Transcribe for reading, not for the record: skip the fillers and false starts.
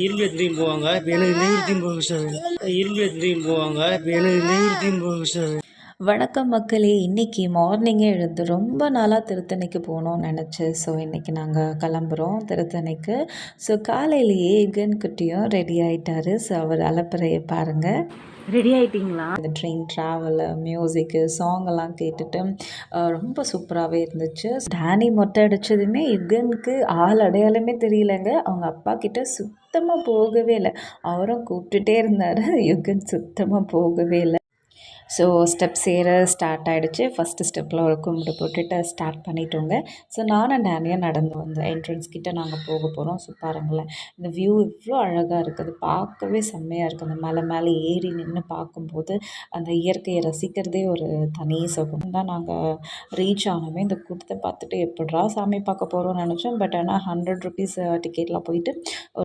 இரும்பு எடுத்துகிட்டு போவாங்க. இப்போ எனக்கு நெய்வேத்தியம் போகும் சார். இரும்பு எடுத்துகிட்டு போவாங்க. இப்போ எனக்கு நெய்வேத்தியம் போகும் சார். வணக்கம் மக்களே! இன்னைக்கு மார்னிங்கே எழுந்து ரொம்ப நாளாக திருத்தணிக்கு போகணும்னு நினச்சேன். ஸோ இன்றைக்கி நாங்கள் கிளம்புறோம் திருத்தணிக்கு. ஸோ காலையிலேயே எகன் குட்டியும் ரெடி ஆகிட்டாரு. ஸோ அவர் அலப்பறையை பாருங்கள். ரெடி ஆகிட்டிங்களா? அந்த ட்ரெயின் ட்ராவலு, மியூசிக்கு, சாங்கெல்லாம் கேட்டுட்டு ரொம்ப சூப்பராகவே இருந்துச்சு. டேனி மொட்டை அடித்ததுமே யுகனுக்கு ஆள் அடையாளமே தெரியலங்க. அவங்க அப்பா கிட்ட சுத்தமாக போகவே இல்லை. அவரும் கூப்பிட்டுட்டே இருந்தார். யுகன் சுத்தமாக போகவே இல்லை. ஸோ ஸ்டெப்ஸ் ஏற ஸ்டார்ட் ஆகிடுச்சு. ஃபஸ்ட்டு ஸ்டெப்பில் ஒரு கும்பிட்டு போட்டுட்டு ஸ்டார்ட் பண்ணிட்டோங்க. ஸோ நானும் டேனியும் நடந்து வந்தோம். என்ட்ரன்ஸ் கிட்டே நாங்கள் போக போகிறோம். ஸோ பாருங்களேன், இந்த வியூ இவ்வளோ அழகாக இருக்குது. பார்க்கவே செம்மையாக இருக்குது. அந்த மலை மேலே ஏறி நின்று பார்க்கும்போது அந்த இயற்கையை ரசிக்கிறதே ஒரு தனி சுகம் தான். நாங்கள் ரீச் ஆனோமே இந்த கூட்டத்தை பார்த்துட்டு எப்படிரா சாமி பார்க்க போகிறோம்னு நினச்சோம். பட் ஆனால் ₹100 டிக்கெட்லாம் போயிட்டு